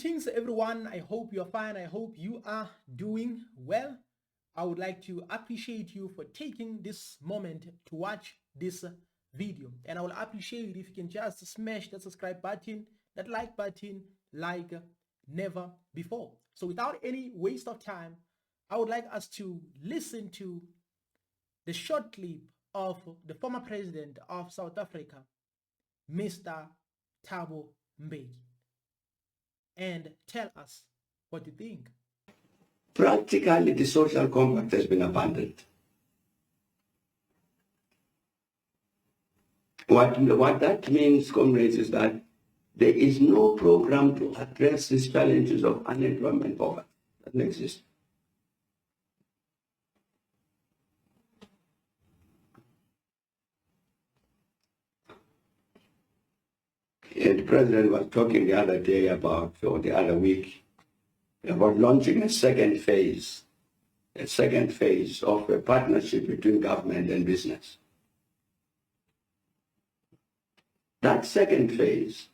Greetings everyone, I hope you're fine, I hope you are doing well. I would like to appreciate you for taking this moment to watch this video, and I will appreciate if you can just smash that subscribe button, that like button like never before. So without any waste of time, I would like us to listen to the short clip of the former president of South Africa, Mr. Thabo Mbeki, and tell us what you think. Practically, the social compact has been abandoned. What that means, comrades, is that there is no program to address these challenges of unemployment and poverty. That doesn't exist. And the president was talking the other day about, or the other week, about launching a second phase of a partnership between government and business. That second phase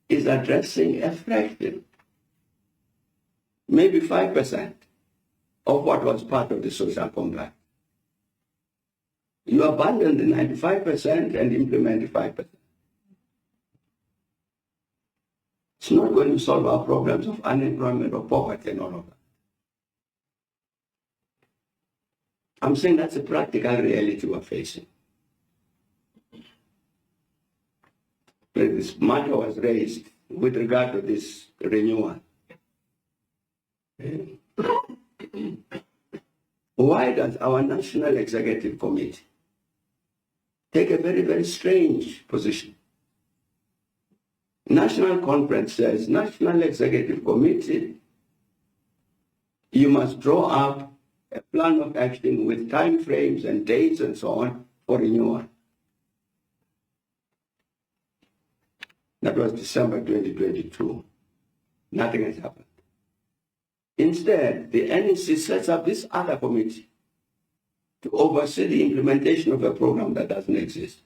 is addressing a fraction, maybe 5% of what was part of the social compact. You abandon the 95% and implement the 5%. It's not going to solve our problems of unemployment or poverty and all of that. I'm saying that's a practical reality we're facing. This matter was raised with regard to this renewal. Why does our National Executive Committee take a very, very strange position? National Conference says, National Executive Committee, you must draw up a plan of action with time frames and dates and so on for renewal. That was December 2022. Nothing has happened. Instead, the NEC sets up this other committee to oversee the implementation of a program that doesn't exist.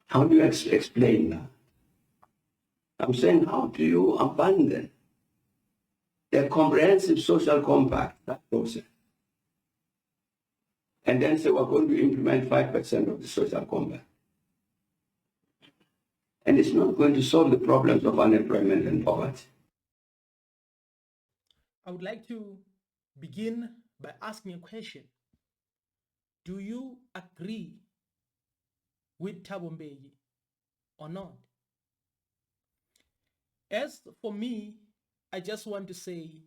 How do you explain that? I'm saying, how do you abandon the comprehensive social compact, that process, and then say we're going to implement 5% of the social compact? And it's not going to solve the problems of unemployment and poverty. I would like to begin by asking a question. Do you agree with Thabo Mbeki or not? As for me, I just want to say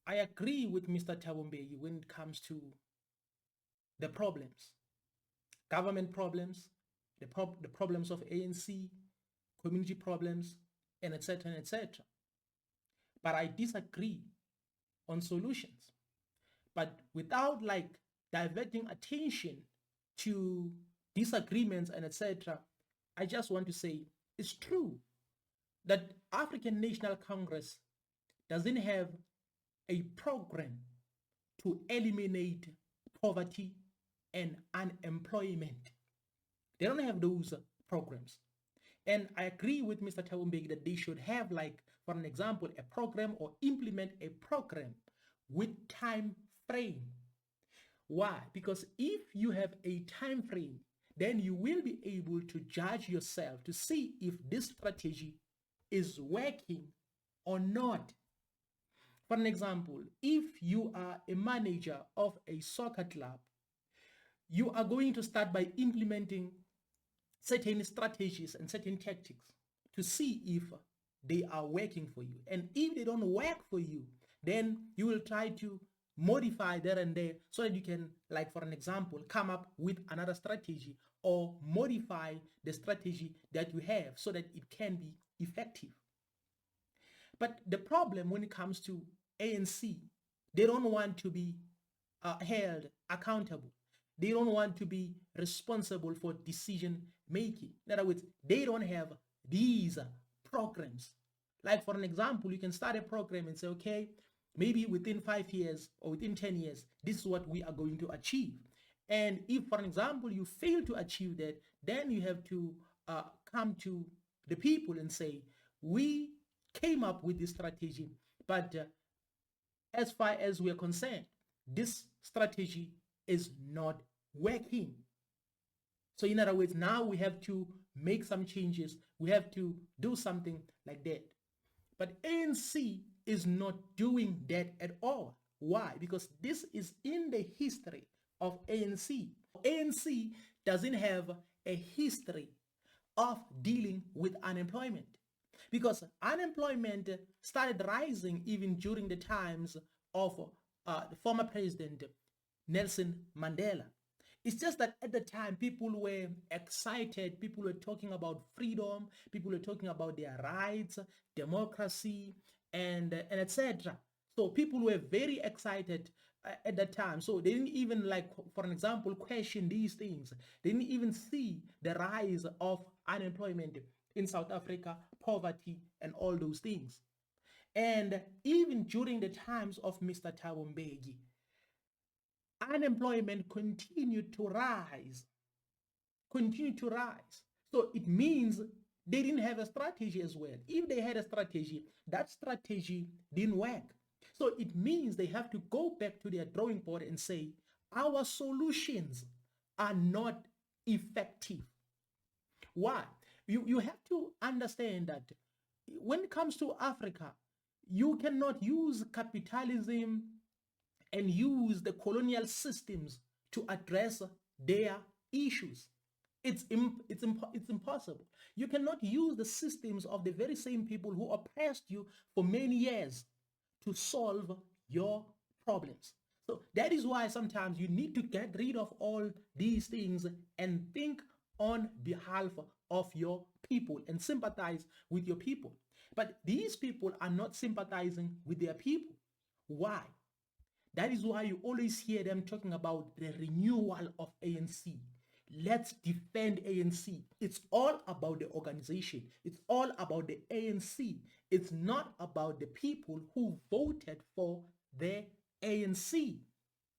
I agree with Mr. Thabo Mbeki when it comes to the problems, government problems, the problems of ANC, community problems, and etc. and etc. But I disagree on solutions. But without diverting attention to disagreements and etc., I just want to say it's true that African National Congress doesn't have a program to eliminate poverty and unemployment. They don't have those programs. And I agree with Mr. Thabo Mbeki that they should have, for an example, a program or implement a program with time frame. Why? Because if you have a time frame, then you will be able to judge yourself to see if this strategy is working or not. For an example, if you are a manager of a soccer club, you are going to start by implementing certain strategies and certain tactics to see if they are working for you. And if they don't work for you, then you will try to modify there and there so that you can, for an example, come up with another strategy or modify the strategy that you have so that it can be effective. But the problem when it comes to ANC, they don't want to be held accountable. They don't want to be responsible for decision making. In other words, they don't have these programs. Like, for an example, you can start a program and say, okay, maybe within 5 years or within 10 years, this is what we are going to achieve. And if, for an example, you fail to achieve that, then you have to come to the people and say, we came up with this strategy, but as far as we're concerned, this strategy is not working. So in other words, now we have to make some changes. We have to do something like that. But ANC is not doing that at all. Why? Because this is in the history of ANC. ANC doesn't have a history of dealing with unemployment, because unemployment started rising even during the times of the former president Nelson Mandela. It's just that at the time, people were excited, people were talking about freedom, people were talking about their rights, democracy, and etc. So people were very excited at that time. So they didn't even, like, for an example, question these things. They didn't even see the rise of unemployment in South Africa, poverty, and all those things. And even during the times of Mr. Thabo Mbeki, unemployment continued to rise. So it means they didn't have a strategy as well. If they had a strategy, that strategy didn't work. So it means they have to go back to their drawing board and say, our solutions are not effective. Why? You have to understand that when it comes to Africa, you cannot use capitalism and use the colonial systems to address their issues. It's impossible. You cannot use the systems of the very same people who oppressed you for many years to solve your problems. So that is why sometimes you need to get rid of all these things and think on behalf of your people and sympathize with your people. But these people are not sympathizing with their people. Why? That is why you always hear them talking about the renewal of ANC. Let's defend ANC. It's all about the organization. It's all about the ANC. It's not about the people who voted for the ANC.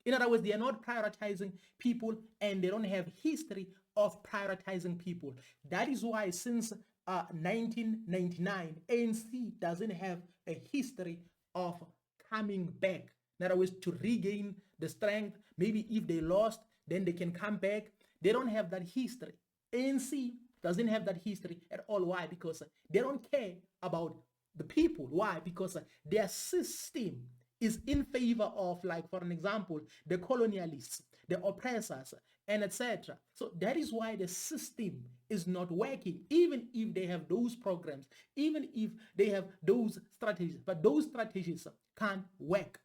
In other words, they are not prioritizing people, and they don't have history of prioritizing people. That is why since 1999, ANC doesn't have a history of coming back. In other words, to regain the strength. Maybe if they lost, then they can come back. They don't have that history. ANC doesn't have that history at all. Why? Because they don't care about the people. Why? Because their system is in favor of, like, for an example, the colonialists, the oppressors, and etc. So that is why the system is not working, even if they have those programs, even if they have those strategies, but those strategies can't work.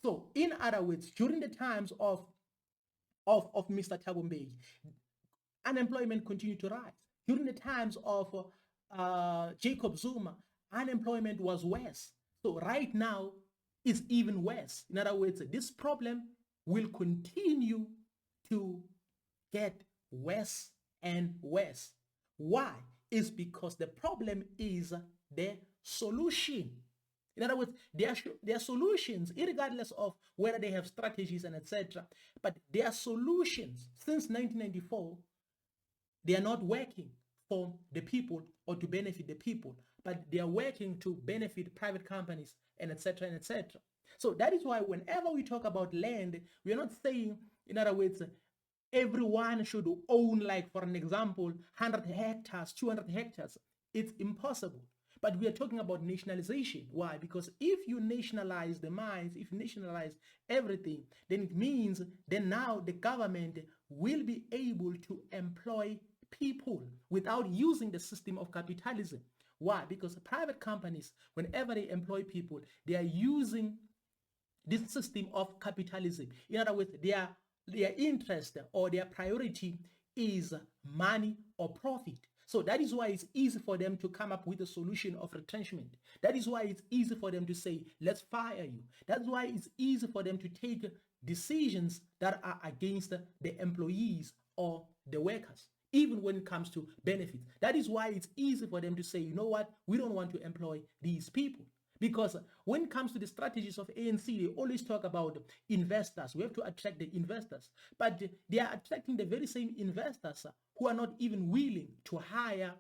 So in other words, during the times of Mr. Thabo Mbeki, unemployment continued to rise. During the times of Jacob Zuma, unemployment was worse. So right now, it's even worse. In other words, this problem will continue to get worse and worse. Why? It's because the problem is the solution. In other words, their solutions, regardless of whether they have strategies and etc., but their solutions since 1994, they are not working for the people or to benefit the people, but they are working to benefit private companies and etc. and etc. So that is why whenever we talk about land, we are not saying, in other words, everyone should own, like, for an example, 100 hectares, 200 hectares. It's impossible. But we are talking about nationalization. Why? Because if you nationalize the mines, if you nationalize everything, then it means then now the government will be able to employ people without using the system of capitalism. Why? Because private companies, whenever they employ people, they are using this system of capitalism. In other words, their interest or their priority is money or profit. So that is why it's easy for them to come up with a solution of retrenchment. That is why it's easy for them to say, let's fire you. That's why it's easy for them to take decisions that are against the employees or the workers, even when it comes to benefits. That is why it's easy for them to say, you know what, we don't want to employ these people. Because when it comes to the strategies of ANC, they always talk about investors. We have to attract the investors. But they are attracting the very same investors who are not even willing to hire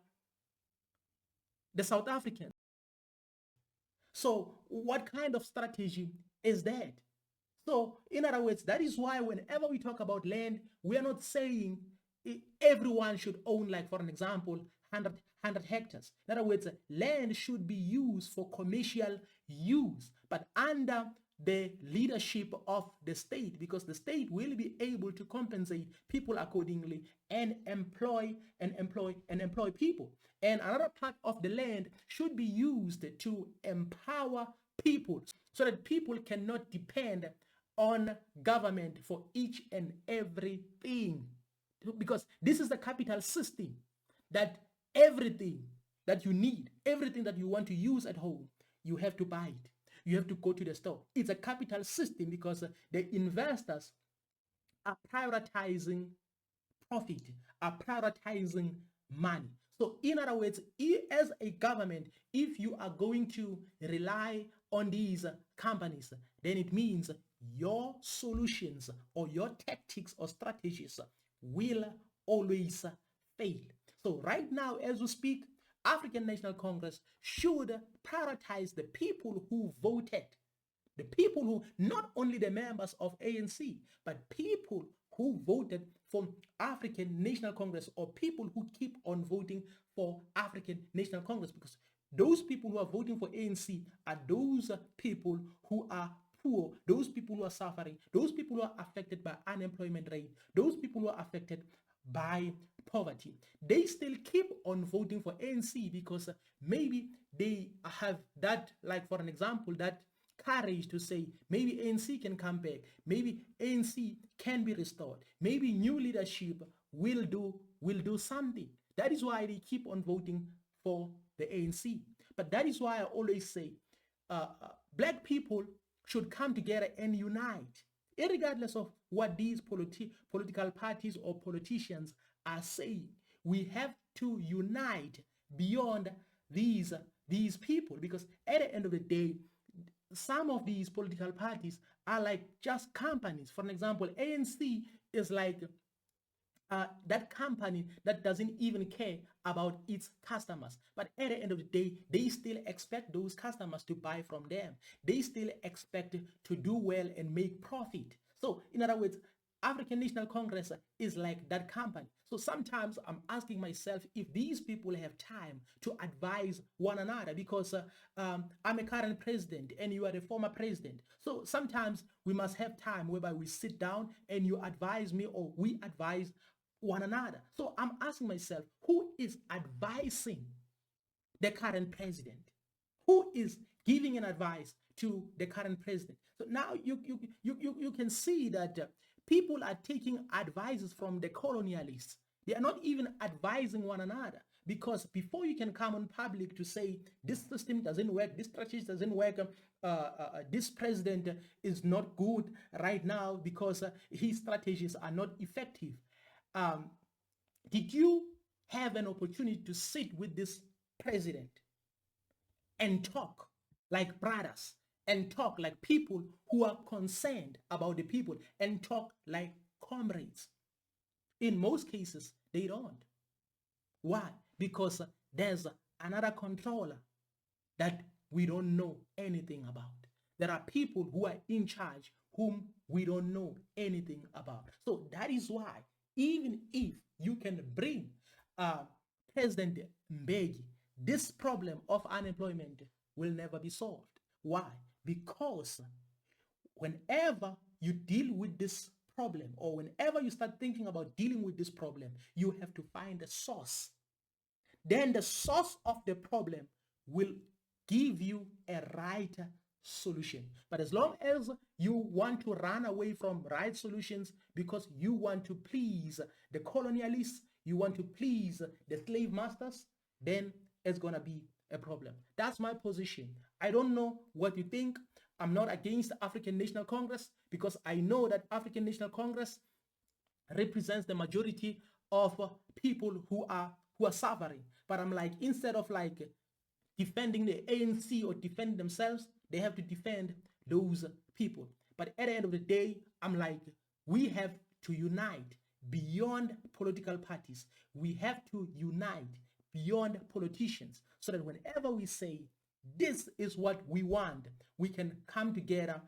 the South Africans. So what kind of strategy is that? So in other words, that is why whenever we talk about land, we are not saying everyone should own, like for an example, 100 hectares. In other words, land should be used for commercial use, but under the leadership of the state, because the state will be able to compensate people accordingly and employ people. And another part of the land should be used to empower people so that people cannot depend on government for each and everything, because this is the capital system, that everything that you need, everything that you want to use at home, you have to buy it. You have to go to the store. It's a capital system because the investors are prioritizing profit, are prioritizing money. So in other words, as a government, if you are going to rely on these companies, then it means your solutions or your tactics or strategies will always fail. So right now, as we speak, African National Congress should prioritize the people who voted, the people who, not only the members of ANC, but people who voted for African National Congress, or people who keep on voting for African National Congress, because those people who are voting for ANC are those people who are poor, those people who are suffering, those people who are affected by unemployment rate, those people who are affected by poverty. They still keep on voting for ANC because maybe they have that, like for an example, that courage to say maybe ANC can come back, maybe ANC can be restored, maybe new leadership will do something. That is why they keep on voting for the ANC. But that is why I always say black people should come together and unite, regardless of what these political parties or politicians are saying. We have to unite beyond these people, because at the end of the day, some of these political parties are like just companies. For an example, ANC is like that company that doesn't even care about its customers. But at the end of the day, they still expect those customers to buy from them. They still expect to do well and make profit. So in other words, African National Congress is like that company. So sometimes I'm asking myself if these people have time to advise one another, because I'm a current president and you are the former president. So sometimes we must have time whereby we sit down and you advise me or we advise one another. So I'm asking myself, who is advising the current president? Who is giving an advice to the current president? So now you can see that people are taking advices from the colonialists. They are not even advising one another, because before you can come on public to say this system doesn't work, this strategy doesn't work, this president is not good right now because his strategies are not effective. Did you have an opportunity to sit with this president and talk like brothers, and talk like people who are concerned about the people, and talk like comrades? In most cases, they don't. Why? Because there's another controller that we don't know anything about. There are people who are in charge whom we don't know anything about. So that is why, even if you can bring President Mbeki, this problem of unemployment will never be solved. Why? Because whenever you deal with this problem, or whenever you start thinking about dealing with this problem, you have to find a source. Then the source of the problem will give you a right solution. But as long as you want to run away from right solutions because you want to please the colonialists, you want to please the slave masters, then it's going to be a problem. That's my position. I don't know what you think. I'm not against the African National Congress, because I know that African National Congress represents the majority of people who are suffering. But I'm like, instead of like defending the ANC or defending themselves, they have to defend those people. But at the end of the day, I'm like, we have to unite beyond political parties. We have to unite beyond politicians, so that whenever we say this is what we want, we can come together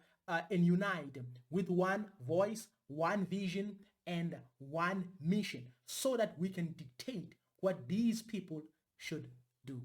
and unite with one voice, one vision, and one mission, so that we can dictate what these people should do.